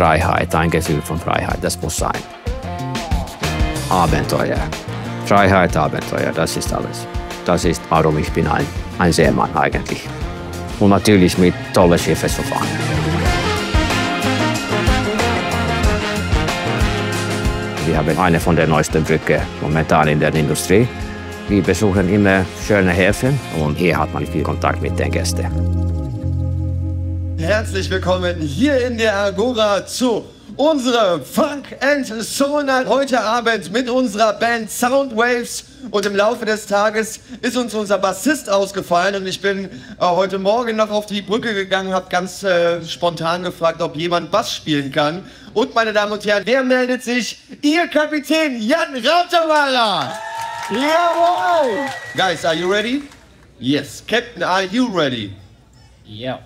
Freiheit, ein Gefühl von Freiheit, das muss sein. Abenteuer. Freiheit, Abenteuer, das ist alles. Das ist, warum ich bin ein Seemann eigentlich. Und natürlich mit tollen Schiffen zu fahren. Wir haben eine von der neuesten Brücken momentan in der Industrie. Wir besuchen immer schöne Häfen und hier hat man viel Kontakt mit den Gästen. Herzlich willkommen hier in der Agora zu unserer Funk and Soul Night heute Abend mit unserer Band Soundwaves. Und im Laufe des Tages ist uns unser Bassist ausgefallen und ich bin heute Morgen noch auf die Brücke gegangen, habe ganz spontan gefragt, ob jemand Bass spielen kann. Und meine Damen und Herren, wer meldet sich? Ihr Kapitän Jan Rauterweiler! Jawohl! Guys, are you ready? Yes. Captain, are you ready? Yeah.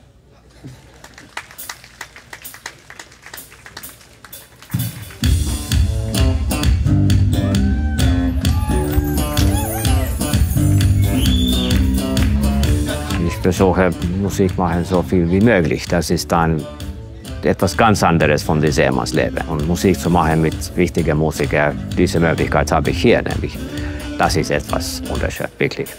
Ich versuche Musik machen so viel wie möglich. Das ist dann etwas ganz anderes von dem Seemannsleben. Und Musik zu machen mit richtigen Musikern, diese Möglichkeit habe ich hier nämlich. Das ist etwas wunderschön, wirklich.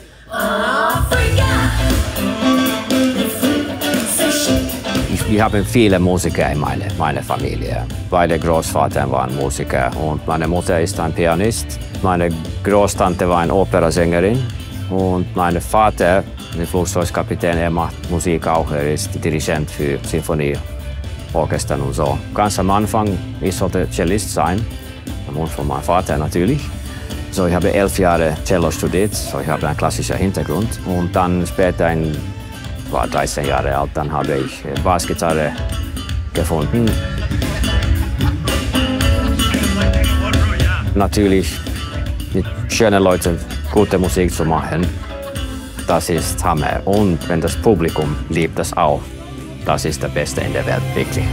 Wir haben viele Musiker in meiner Familie. Beide Großvater waren Musiker und meine Mutter ist ein Pianist. Meine Großtante war eine Operasängerin und mein Vater, der Flugzeugkapitän, er macht Musik auch. Er ist Dirigent für Sinfonieorchestern und so. Ganz am Anfang, ich sollte Cellist sein, am Wunsch von meinem Vater natürlich. So, ich habe 11 Jahre Cello studiert, so ich habe einen klassischen Hintergrund. Und dann später, war 13 Jahre alt, dann habe ich Bassgitarre gefunden. Natürlich mit schönen Leuten gute Musik zu machen, das ist Hammer. Und wenn das Publikum liebt das auch, das ist das Beste in der Welt, wirklich.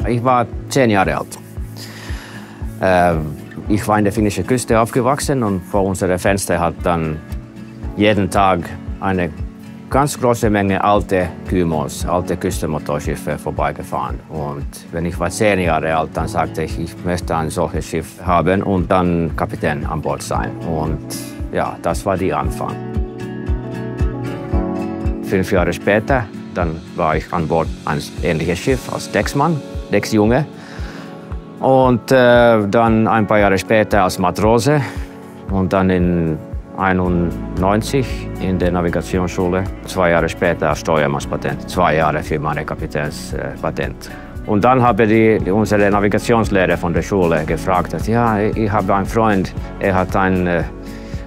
Ich war 10 Jahre alt. Ich war in der finnischen Küste aufgewachsen und vor unserem Fenster hat dann jeden Tag eine ganz große Menge alte Kymos, alte Küstenmotorschiffe vorbeigefahren. Und wenn ich war 10 Jahre alt, dann sagte ich, ich möchte ein solches Schiff haben und dann Kapitän an Bord sein. Und ja, das war der Anfang. 5 Jahre später, dann war ich an Bord eines ähnlichen Schiffes als Decksmann. Decksjunge. Und dann ein paar Jahre später als Matrose und dann in 1991 in der Navigationsschule. 2 Jahre später als Steuermannspatent, 2 Jahre für meine Kapitänspatent. Und dann habe unsere Navigationslehrer von der Schule gefragt, ja, ich habe einen Freund, er hat einen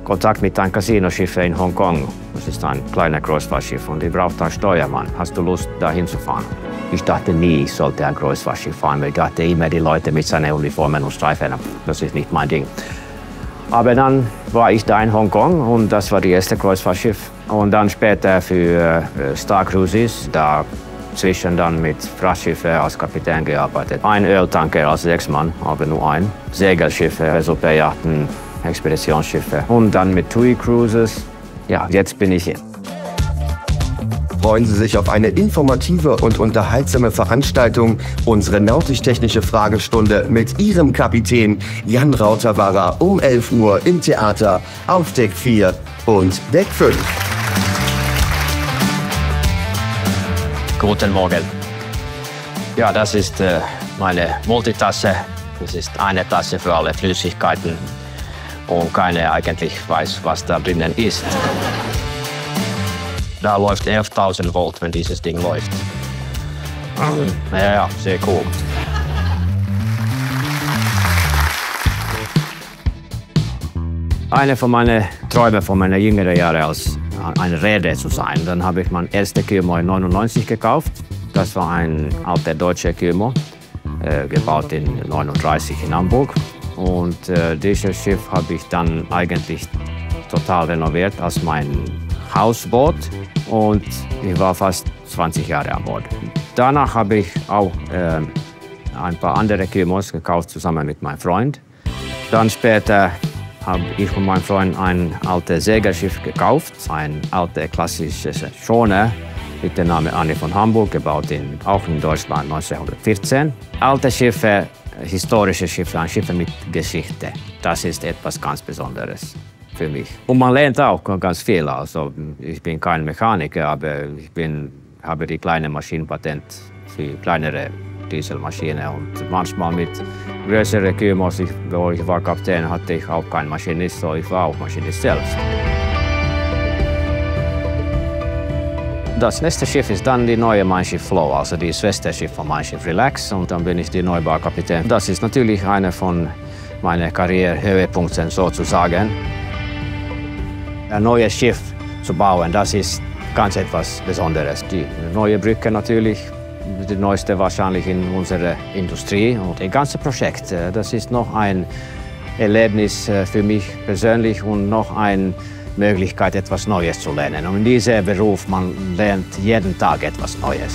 Kontakt mit einem Casinoschiff in Hongkong. Das ist ein kleiner Kreuzfahrtschiff und ich brauche einen Steuermann. Hast du Lust, da hinzufahren? Ich dachte nie, ich sollte ein Kreuzfahrtschiff fahren, weil ich dachte immer, die Leute mit seinen Uniformen und Streifen, das ist nicht mein Ding. Aber dann war ich da in Hongkong und das war das erste Kreuzfahrtschiff. Und dann später für Star Cruises, da zwischen dann mit Frachtschiffen als Kapitän gearbeitet. Ein Öltanker als Decksmann, aber nur ein. Segelschiffe, Superjachten, Expeditionsschiffe. Und dann mit TUI Cruises. Ja, jetzt bin ich hier. Freuen Sie sich auf eine informative und unterhaltsame Veranstaltung, unsere nautisch-technische Fragestunde mit Ihrem Kapitän Jan Rauterweiler um 11 Uhr im Theater auf Deck 4 und Deck 5. Guten Morgen. Ja, das ist meine Multitasse. Das ist eine Tasse für alle Flüssigkeiten und keiner eigentlich weiß, was da drinnen ist. Da läuft 11.000 Volt, wenn dieses Ding läuft. Ja, sehr cool. Eine von meinen Träumen von meinen jüngeren Jahren als ein Reeder zu sein. Dann habe ich mein erstes Kymo in 1999 gekauft. Das war ein alter deutscher Kymo, gebaut in 1939 in Hamburg. Und dieses Schiff habe ich dann eigentlich total renoviert als mein Hausboot und ich war fast 20 Jahre an Bord. Danach habe ich auch ein paar andere Kymos gekauft, zusammen mit meinem Freund. Dann später habe ich und mein Freund ein altes Segelschiff gekauft, ein altes klassisches Schoner mit dem Namen Anne von Hamburg, gebaut auch in Deutschland 1914. Alte Schiffe, historische Schiffe, Schiffe mit Geschichte, das ist etwas ganz Besonderes für mich. Und man lernt auch ganz viel. Also, ich bin kein Mechaniker, aber ich habe die kleine Maschinenpatent für kleinere Dieselmaschinen. Und manchmal mit größeren Kymos, wo ich war Kapitän, hatte ich auch keinen Maschinist, so ich war auch Maschinist selbst. Das nächste Schiff ist dann die neue Mein Schiff Flow, also das Schwesterschiff von Mein Schiff Relax. Und dann bin ich die Neubaukapitän. Das ist natürlich einer von meinen Karrierehöhepunkten sozusagen. Ein neues Schiff zu bauen, das ist ganz etwas Besonderes. Die neue Brücke natürlich, die neueste wahrscheinlich in unserer Industrie. Und das ganze Projekt, das ist noch ein Erlebnis für mich persönlich und noch eine Möglichkeit, etwas Neues zu lernen. Und in diesem Beruf, man lernt jeden Tag etwas Neues.